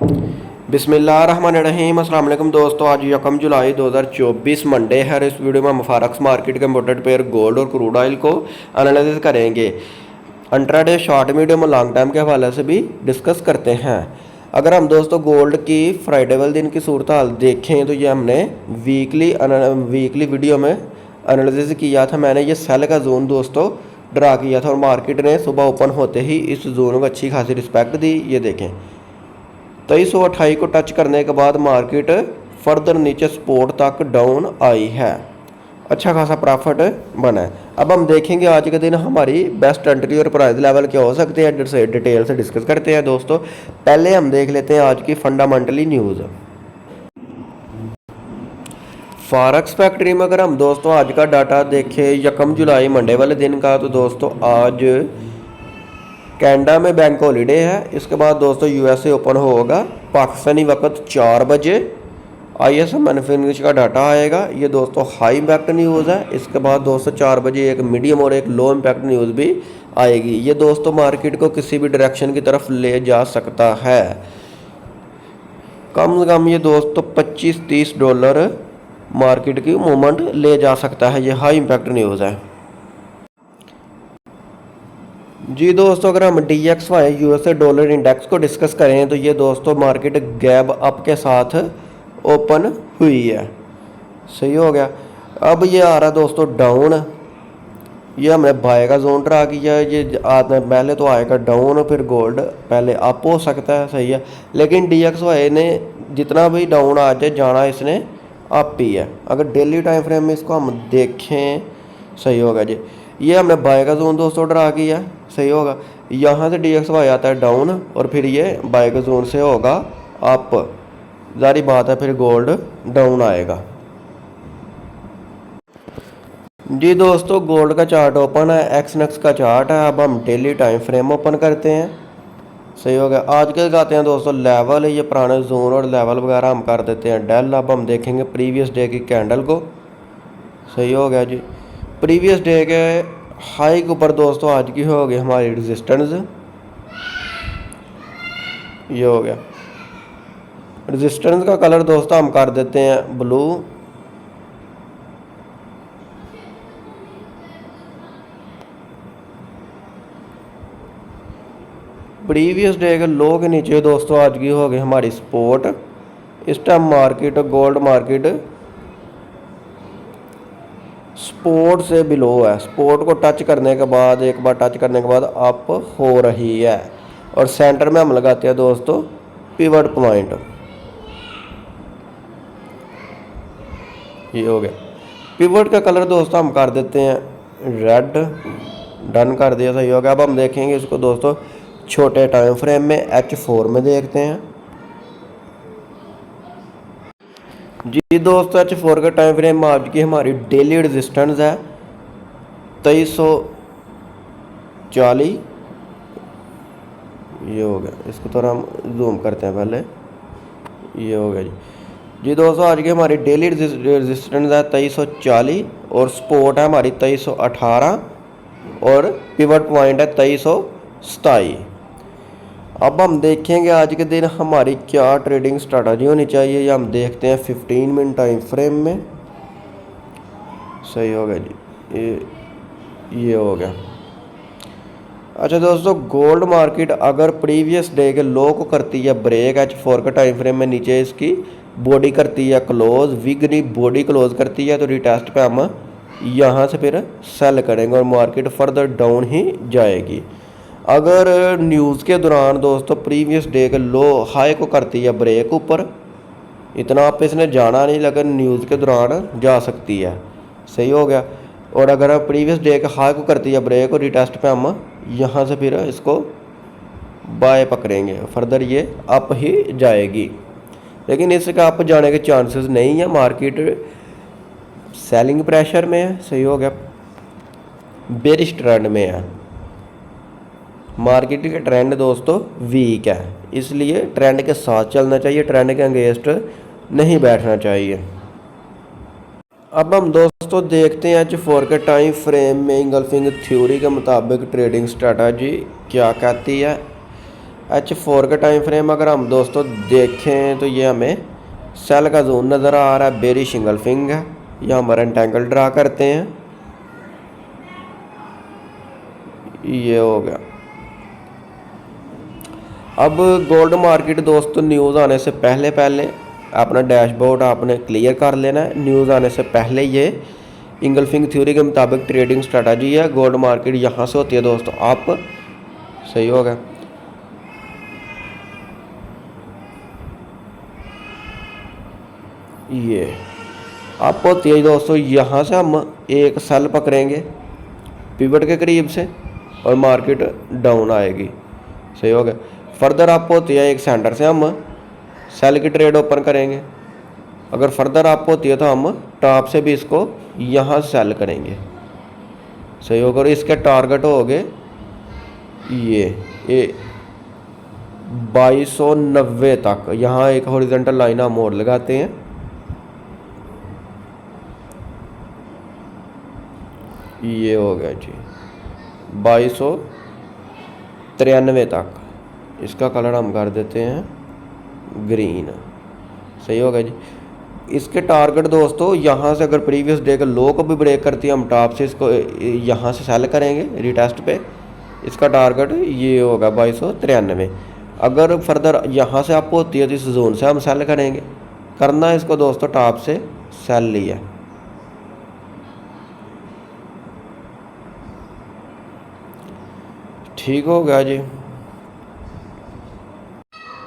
बिस्मिल्लाहिर्रहमानिर्रहीम। अस्सलाम वालेकुम दोस्तों, आज यकम जुलाई 2024 मंडे है। इस वीडियो में हम फॉरेक्स मार्केट के इम्पोर्टेंट पेयर गोल्ड और क्रूड ऑयल को एनालिसिस करेंगे। इंट्राडे, शॉर्ट, मीडियम और लॉन्ग टाइम के हवाले से भी डिस्कस करते हैं। अगर हम दोस्तों गोल्ड की फ्राइडे वाले दिन की सूरत हाल देखें तो ये हमने वीकली वीडियो में एनालिसिस किया था। मैंने ये सेल का जोन दोस्तों ड्रा किया था और मार्केट ने सुबह ओपन होते ही इस जोन को अच्छी खासी रिस्पेक्ट दी। ये देखें 2328 को टच करने के बाद मार्केट फर्दर नीचे सपोर्ट तक डाउन आई है, अच्छा खासा प्रॉफिट बना है। अब हम देखेंगे आज के दिन हमारी बेस्ट एंट्री और प्राइस लेवल क्या हो सकते हैं, डिटेल से डिस्कस करते हैं दोस्तों। पहले हम देख लेते हैं आज की फंडामेंटली न्यूज़। फॉरेक्स फैक्ट्री में अगर हम दोस्तों आज का डाटा देखें यकम जुलाई मंडे वाले दिन का, तो दोस्तों आज कनाडा में बैंक हॉलीडे है। इसके बाद दोस्तों यूएसए ओपन होगा पाकिस्तानी वक्त 4 बजे। आईएसएम मैन्युफैक्चरिंग का डाटा आएगा, ये दोस्तों हाई इम्पैक्ट न्यूज़ है। इसके बाद दोस्तों 4 बजे एक मीडियम और एक लो इम्पैक्ट न्यूज़ भी आएगी। ये दोस्तों मार्केट को किसी भी डायरेक्शन की तरफ ले जा सकता है। कम से कम ये दोस्तों $25-30 मार्केट की मूवमेंट ले जा सकता है। ये हाई इम्पैक्ट न्यूज़ है जी दोस्तों। अगर हम DXY यूएसए डॉलर इंडेक्स को डिस्कस करें तो ये दोस्तों मार्केट गैप अप के साथ ओपन हुई है, सही हो गया। अब ये आ रहा दोस्तों डाउन, ये हमने बाय का जोन ड्रा किया है। ये आते पहले तो आएगा डाउन, फिर गोल्ड पहले अप हो सकता है, सही है। लेकिन DXY ने जितना भी डाउन आ जाए जाना इसने अप ही है। अगर डेली टाइम फ्रेम में इसको हम देखें, सही होगा जी। ये हमने बाय का जोन दोस्तों ड्रा किया, सही होगा। यहाँ से DXY आता है डाउन और फिर ये बाय का जोन से होगा अप, जारी बात है फिर गोल्ड डाउन आएगा जी दोस्तों। गोल्ड का चार्ट ओपन है, एक्सनेक्स का चार्ट है। अब हम डेली टाइम फ्रेम ओपन करते हैं, सही हो गया। आज के लगाते हैं दोस्तों लेवल, ये पुराने जोन और लेवल वगैरह हम कर देते हैं डेल। अब हम देखेंगे प्रीवियस डे की कैंडल को, सही हो गया जी। प्रीवियस डे के हाई के ऊपर दोस्तों आज की हो गई हमारी रेजिस्टेंस, ये हो गया। रेजिस्टेंस का कलर दोस्तों हम कर देते हैं ब्लू। प्रीवियस डे के लो के नीचे दोस्तों आज की हो गई हमारी सपोर्ट। इस time market gold market support से बिलो है। सपोर्ट को टच करने के बाद, एक बार टच करने के बाद अप हो रही है। और सेंटर में हम लगाते हैं दोस्तों पिवट पॉइंट, ये हो गया। पिवट का कलर दोस्तों हम कर देते हैं रेड, डन कर दिया, सही हो गया। अब हम देखेंगे इसको दोस्तों छोटे टाइम फ्रेम में H4 में देखते हैं जी दोस्तों। H4 के टाइम फ्रेम में आज की हमारी डेली रेजिस्टेंस है 2340, ये हो गया। इसको थोड़ा हम जूम करते हैं पहले, ये हो गया जी दोस्तों। आज की हमारी डेली रेजिस्टेंस है 2340 और सपोर्ट है हमारी 2318 और पिवट पॉइंट है 2327। अब हम देखेंगे आज के दिन हमारी क्या ट्रेडिंग स्ट्रैटेजी होनी चाहिए, ये हम देखते हैं 15 मिनट टाइम फ्रेम में, सही हो गया जी। ये हो गया। अच्छा दोस्तों, गोल्ड मार्केट अगर प्रीवियस डे के लो को करती है ब्रेक, H4 के टाइम फ्रेम में नीचे इसकी बॉडी करती है क्लोज, विगनी बॉडी क्लोज करती है, तो रिटेस्ट पे हम यहाँ से फिर सेल करेंगे और मार्केट फर्दर डाउन ही जाएगी। अगर न्यूज़ के दौरान दोस्तों प्रीवियस डे के लो हाई को करती है ब्रेक ऊपर, इतना आप इसने जाना नहीं, लेकिन न्यूज़ के दौरान जा सकती है, सही हो गया। और अगर प्रीवियस डे के हाई को करती है ब्रेक और रिटेस्ट पे हम यहाँ से फिर इसको बाय पकड़ेंगे, फर्दर ये अप ही जाएगी। लेकिन इसका अप जाने के चांसेस नहीं है, मार्केट सेलिंग प्रेशर में है, सही हो गया। बेरिश ट्रेंड में है मार्केट के, ट्रेंड दोस्तों वीक है, इसलिए ट्रेंड के साथ चलना चाहिए, ट्रेंड के अगेंस्ट नहीं बैठना चाहिए। अब हम दोस्तों देखते हैं H4 के टाइम फ्रेम में इंगल्फिंग थ्योरी के मुताबिक ट्रेडिंग स्ट्रैटेजी क्या कहती है। H4 का टाइम फ्रेम अगर हम दोस्तों देखें तो ये हमें सेल का जोन नज़र आ रहा है, बेरी सिंगल फिंग है, यह हम रेक्टेंगल ड्रा करते हैं, ये हो गया। अब गोल्ड मार्केट दोस्तों न्यूज़ आने से पहले अपना डैशबोर्ड आपने क्लियर कर लेना है। न्यूज़ आने से पहले ये इंगल्फिंग थ्योरी के मुताबिक ट्रेडिंग स्ट्रेटजी है। गोल्ड मार्केट यहाँ से होती है दोस्तों आप, सही हो गया। ये आप होती है दोस्तों, यहाँ से हम एक सेल पकड़ेंगे पिवट के करीब से और मार्केट डाउन आएगी, सही हो गया। फर्दर आप होती है एक सेंटर से हम सेल की ट्रेड ओपन करेंगे। अगर फर्दर आप होती है तो हम टॉप से भी इसको यहाँ सेल करेंगे, सही होगा। और इसके टारगेट हो गए ये 2290 तक। यहाँ एक हॉरिजॉन्टल लाइन हम और लगाते हैं, ये हो गया जी 2293 तक। इसका कलर हम कर देते हैं ग्रीन, सही हो गया जी। इसके टारगेट दोस्तों यहाँ से अगर प्रीवियस डे के लो को भी ब्रेक करती है हम टॉप से इसको यहाँ से सेल करेंगे रिटेस्ट पे। इसका टारगेट ये होगा 2293। अगर फर्दर यहाँ से आप होती है तो इस जोन से हम सेल करेंगे। करना है इसको दोस्तों टॉप से सेल लिया, ठीक हो गया जी।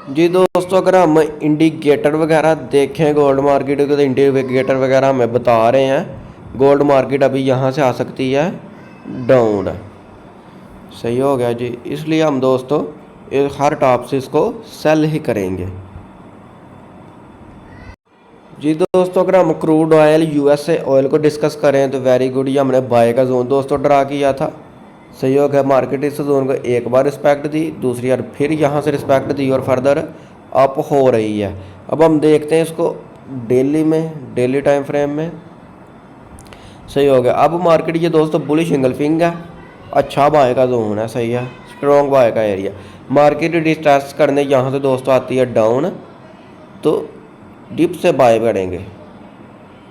जी दोस्तों अगर हम इंडिकेटर वगैरह देखें गोल्ड मार्केट के, तो इंडिकेटर वगैरह हमें बता रहे हैं गोल्ड मार्केट अभी यहाँ से आ सकती है डाउन, सही हो गया जी। इसलिए हम दोस्तों हर टॉप से इसको सेल ही करेंगे जी। दोस्तों अगर हम क्रूड ऑयल यूएसए ऑयल को डिस्कस करें तो वेरी गुड, ये हमने बाय का जोन दोस्तों ड्रा किया था, सही हो गया। मार्केट इस जोन को एक बार रिस्पेक्ट दी, दूसरी बार फिर यहाँ से रिस्पेक्ट दी और फर्दर अप हो रही है। अब हम देखते हैं इसको डेली में, डेली टाइम फ्रेम में, सही हो गया। अब मार्केट ये दोस्तों बुलिश इंगल्फिंग है, अच्छा बाय का जोन है, सही है, स्ट्रॉन्ग बाय का एरिया। मार्केट डिस्टेस्ट करने यहाँ से दोस्तों आती है डाउन, तो डिप से बाय करेंगे,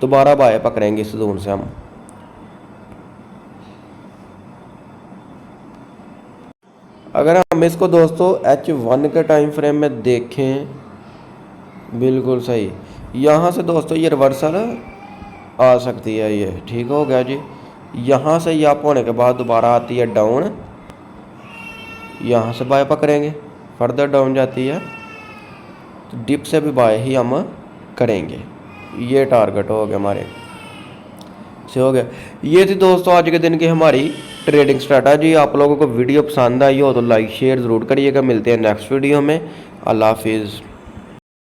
दोबारा बाय पकड़ेंगे इस जोन से हम। अगर हम इसको दोस्तों H1 के टाइम फ्रेम में देखें, बिल्कुल सही, यहाँ से दोस्तों ये रिवर्सल आ सकती है, ये ठीक हो गया जी। यहाँ से ये अप होने के बाद दोबारा आती है डाउन, यहाँ से बाय पकड़ेंगे, फर्दर डाउन जाती है तो डिप से भी बाय ही हम करेंगे। ये टारगेट हो गया हमारे से, हो गया। ये थी दोस्तों आज के दिन की हमारी ट्रेडिंग स्ट्रैटेजी। आप लोगों को वीडियो पसंद आई हो तो लाइक शेयर ज़रूर करिएगा। मिलते हैं नेक्स्ट वीडियो में। अल्लाह हाफिज़।